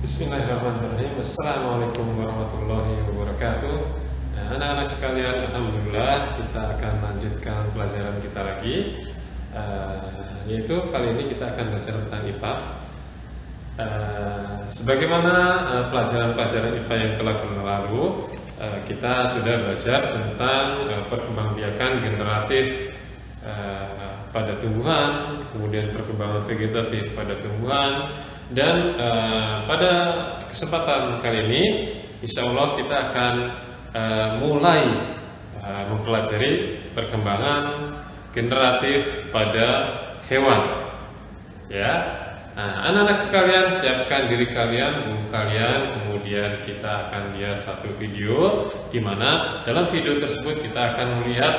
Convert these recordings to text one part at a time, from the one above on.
Bismillahirrahmanirrahim. Assalamualaikum warahmatullahi wabarakatuh. Nah, anak-anak sekalian, alhamdulillah kita akan lanjutkan pelajaran kita lagi, yaitu kali ini kita akan belajar tentang IPA. Sebagaimana pelajaran-pelajaran IPA yang telah berlalu, kita sudah belajar tentang perkembangbiakan generatif pada tumbuhan, kemudian perkembangan vegetatif pada tumbuhan, dan pada kesempatan kali ini insya Allah kita akan mulai mempelajari perkembangan generatif pada hewan, ya. Nah, anak-anak sekalian, siapkan diri kalian, buku kalian, kemudian kita akan lihat satu video di mana dalam video tersebut kita akan melihat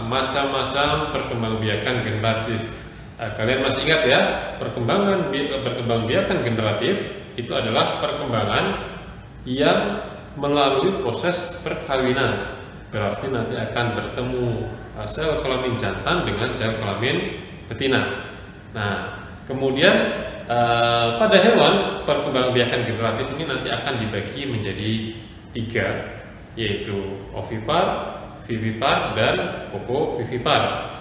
macam-macam perkembangbiakan generatif. Kalian masih ingat ya, perkembangbiakan generatif itu adalah perkembangan yang melalui proses perkawinan. Berarti nanti akan bertemu sel kelamin jantan dengan sel kelamin betina. Nah, kemudian pada hewan perkembangbiakan generatif ini nanti akan dibagi menjadi 3, yaitu ovipar, vivipar, dan ovovivipar.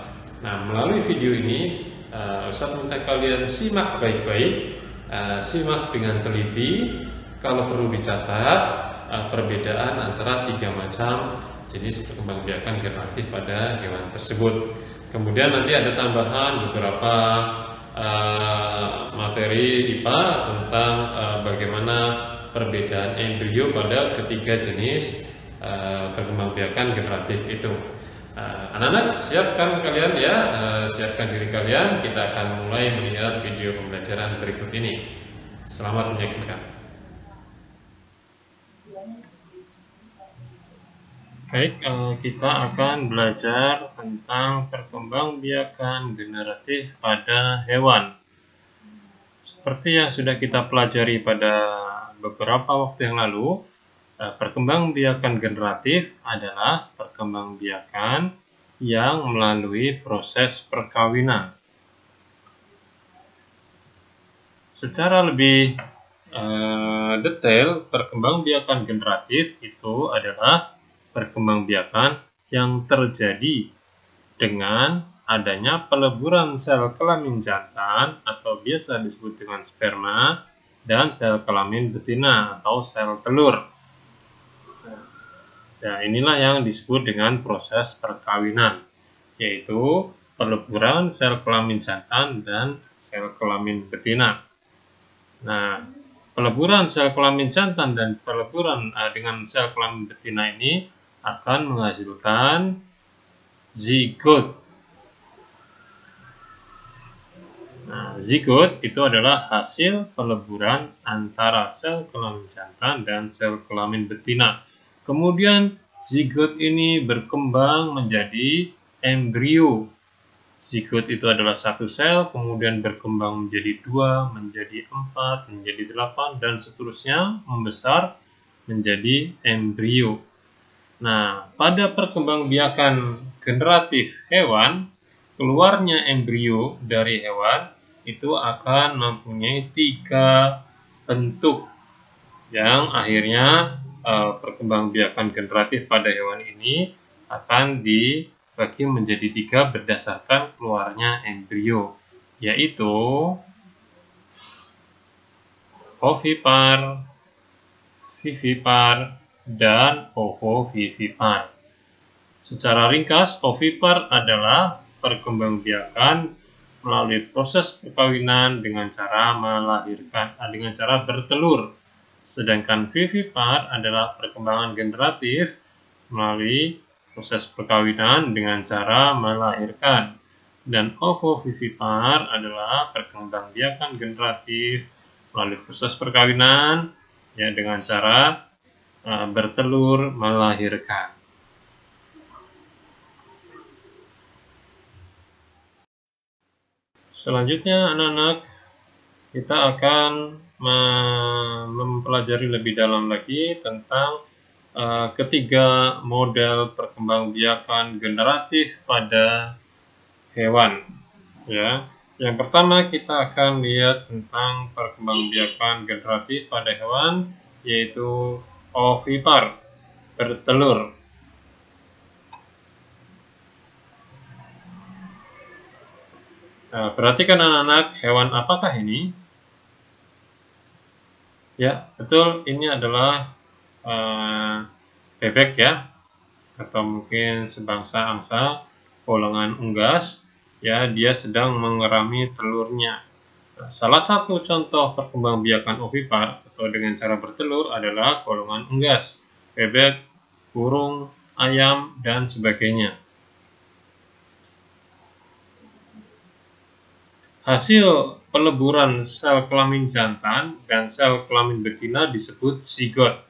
Nah, melalui video ini Ustaz minta kalian simak baik-baik, simak dengan teliti. Kalau perlu dicatat perbedaan antara 3 macam jenis perkembangbiakan generatif pada hewan tersebut. Kemudian nanti ada tambahan beberapa materi IPA tentang bagaimana perbedaan embrio pada ketiga jenis perkembangbiakan generatif itu. Anak-anak, siapkan kalian ya, siapkan diri kalian. Kita akan mulai melihat video pembelajaran berikut ini. Selamat menyaksikan. Baik, kita akan belajar tentang perkembangbiakan generatif pada hewan. Seperti yang sudah kita pelajari pada beberapa waktu yang lalu, perkembangbiakan generatif adalah perkembangbiakan yang melalui proses perkawinan. Secara lebih detail, perkembangbiakan generatif itu adalah perkembangbiakan yang terjadi dengan adanya peleburan sel kelamin jantan atau biasa disebut dengan sperma dan sel kelamin betina atau sel telur. Nah, inilah yang disebut dengan proses perkawinan, yaitu peleburan sel kelamin jantan dan sel kelamin betina. Nah, peleburan sel kelamin jantan dan peleburan dengan sel kelamin betina ini akan menghasilkan zigot. Nah, zigot itu adalah hasil peleburan antara sel kelamin jantan dan sel kelamin betina. Kemudian zigot ini berkembang menjadi embrio. Zigot itu adalah satu sel, kemudian berkembang menjadi 2, menjadi 4, menjadi 8, dan seterusnya membesar menjadi embrio. Nah, pada perkembangbiakan generatif hewan, keluarnya embrio dari hewan itu akan mempunyai 3 bentuk yang akhirnya perkembangbiakan generatif pada hewan ini akan dibagi menjadi 3 berdasarkan keluarnya embrio, yaitu ovipar, vivipar, dan ovovivipar. Secara ringkas, ovipar adalah perkembangbiakan melalui proses perkawinan dengan cara melahirkan, dengan cara bertelur. Sedangkan vivipar adalah perkembangan generatif melalui proses perkawinan dengan cara melahirkan. Dan ovovivipar adalah perkembangbiakan generatif melalui proses perkawinan ya dengan cara bertelur melahirkan. Selanjutnya anak-anak, kita akan mempelajari lebih dalam lagi tentang ketiga model perkembangbiakan generatif pada hewan, ya. Yang pertama kita akan lihat tentang perkembangbiakan generatif pada hewan, yaitu ovipar, bertelur. Nah, perhatikan anak-anak, hewan apakah ini? Ya, betul, ini adalah bebek ya, atau mungkin sebangsa angsa golongan unggas. Ya, dia sedang mengerami telurnya. Nah, salah satu contoh perkembangbiakan ovipar atau dengan cara bertelur adalah golongan unggas, bebek, burung, ayam, dan sebagainya. Hasil peleburan sel kelamin jantan dan sel kelamin betina disebut zigot.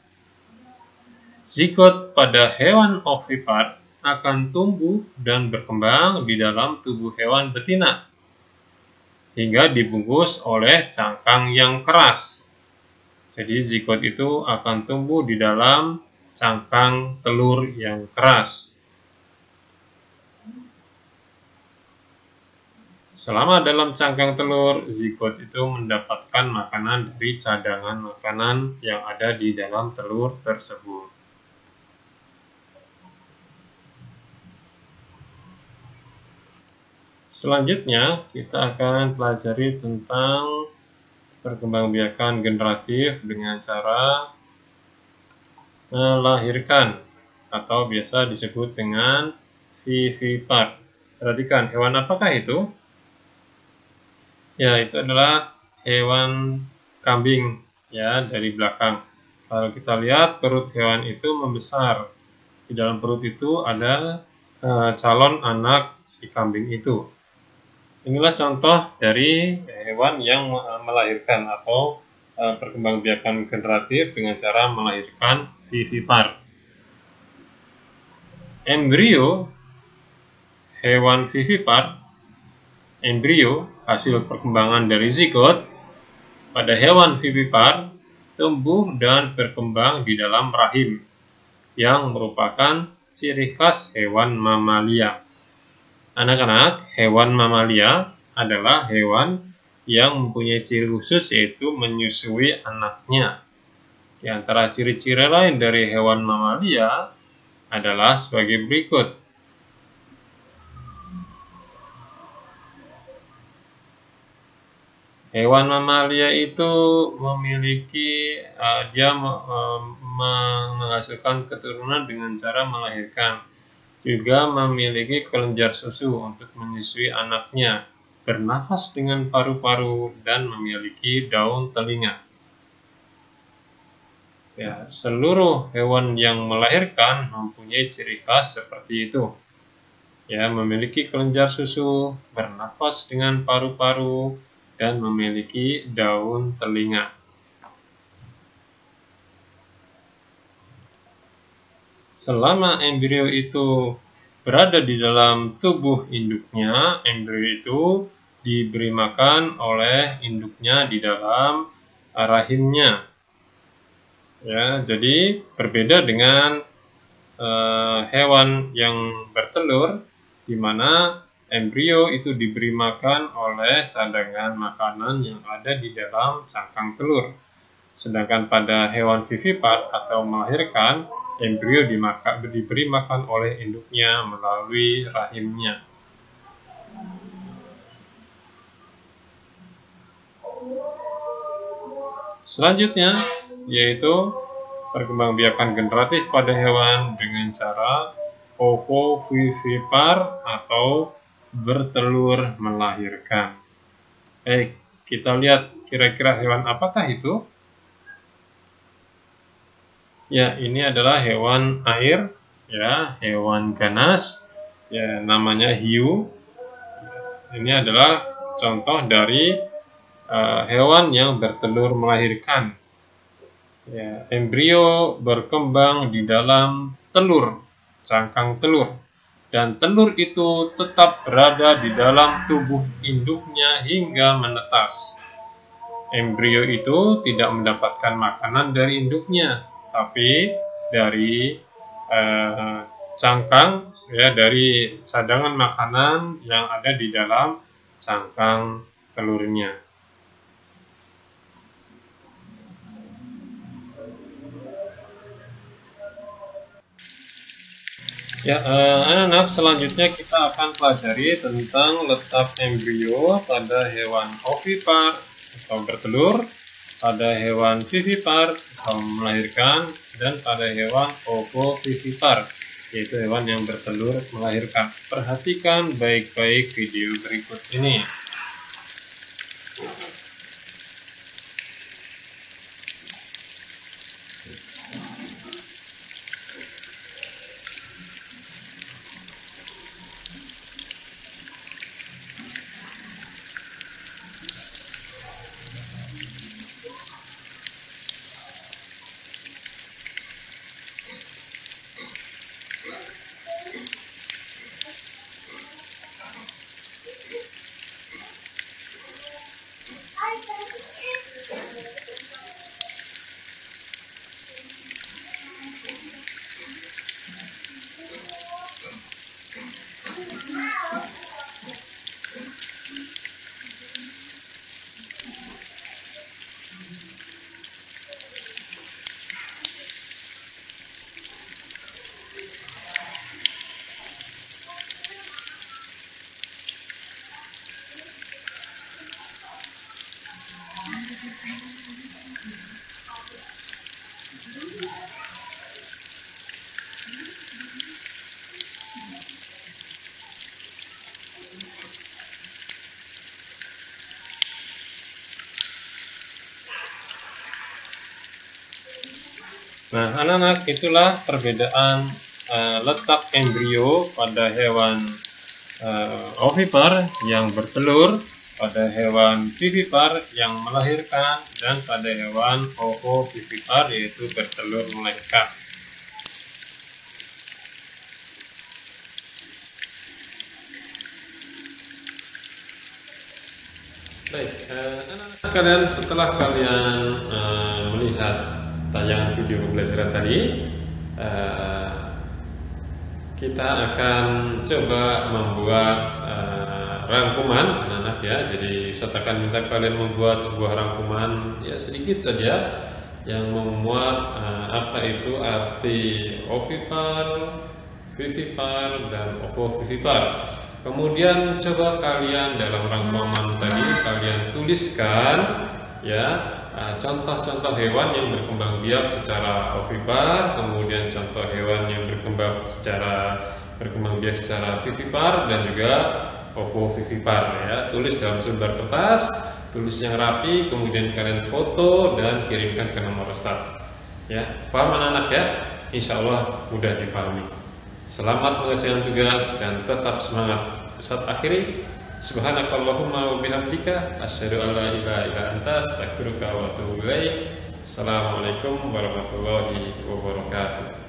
Zigot pada hewan ovipar akan tumbuh dan berkembang di dalam tubuh hewan betina hingga dibungkus oleh cangkang yang keras. Jadi zigot itu akan tumbuh di dalam cangkang telur yang keras. Selama dalam cangkang telur, zigot itu mendapatkan makanan dari cadangan makanan yang ada di dalam telur tersebut. Selanjutnya, kita akan pelajari tentang perkembangbiakan generatif dengan cara melahirkan atau biasa disebut dengan vivipar. Perhatikan, hewan apakah itu? Ya, itu adalah hewan kambing ya, dari belakang. Kalau kita lihat perut hewan itu membesar. Di dalam perut itu ada calon anak si kambing itu. Inilah contoh dari hewan yang melahirkan atau perkembangbiakan generatif dengan cara melahirkan vivipar. Embrio hewan vivipar, embrio hasil perkembangan dari zigot pada hewan vivipar tumbuh dan berkembang di dalam rahim yang merupakan ciri khas hewan mamalia. Anak-anak, hewan mamalia adalah hewan yang mempunyai ciri khusus yaitu menyusui anaknya. Di antara ciri-ciri lain dari hewan mamalia adalah sebagai berikut. Hewan mamalia itu memiliki, dia menghasilkan keturunan dengan cara melahirkan. Juga memiliki kelenjar susu untuk menyusui anaknya, bernafas dengan paru-paru, dan memiliki daun telinga. Ya, seluruh hewan yang melahirkan mempunyai ciri khas seperti itu. Ya, memiliki kelenjar susu, bernafas dengan paru-paru, dan memiliki daun telinga. Selama embrio itu berada di dalam tubuh induknya, embrio itu diberi makan oleh induknya di dalam rahimnya. Ya, jadi berbeda dengan hewan yang bertelur, di mana embrio itu diberi makan oleh cadangan makanan yang ada di dalam cangkang telur. Sedangkan pada hewan vivipar atau melahirkan, embrio diberi makan oleh induknya melalui rahimnya. Selanjutnya, yaitu perkembangbiakan generatif pada hewan dengan cara ovovivipar atau bertelur melahirkan. Kita lihat kira-kira hewan apakah itu? Ya, ini adalah hewan air, ya, hewan ganas, ya, namanya hiu. Ini adalah contoh dari hewan yang bertelur melahirkan. Ya, embrio berkembang di dalam telur, cangkang telur, dan telur itu tetap berada di dalam tubuh induknya hingga menetas. Embrio itu tidak mendapatkan makanan dari induknya, tapi dari cangkang, ya, dari cadangan makanan yang ada di dalam cangkang telurnya. Ya, anak-anak, selanjutnya kita akan pelajari tentang letak embrio pada hewan ovipar atau bertelur, pada hewan vivipar atau melahirkan, dan pada hewan ovovivipar, yaitu hewan yang bertelur melahirkan. Perhatikan baik-baik video berikut ini. Nah, anak-anak, itulah perbedaan letak embrio pada hewan ovipar yang bertelur, pada hewan vivipar yang melahirkan, dan pada hewan ovovivipar yaitu bertelur melahirkan. Baik, anak-anak sekalian, setelah kalian melihat tayangan video pembelajaran tadi, kita akan coba membuat rangkuman, anak-anak ya. Jadi saya akan minta kalian membuat sebuah rangkuman ya sedikit saja yang memuat apa itu arti ovipar, vivipar, dan ovovivipar. Kemudian coba kalian dalam rangkuman tadi kalian tuliskan ya contoh-contoh hewan yang berkembang biak secara ovipar, kemudian contoh hewan yang berkembang biak secara vivipar, dan juga ovovivipar ya. Tulis dalam selembar kertas, tulis yang rapi, kemudian kalian foto dan kirimkan ke nomor staf. Ya, paham anak-anak ya? Insya Allah mudah dipahami. Selamat mengerjakan tugas dan tetap semangat. Ustaz akhiri, subhanakallahumma wa bihamdika asyhadu an la ilaha illa anta astaghfiruka wa atubu ilaik. Assalamualaikum warahmatullahi wabarakatuh.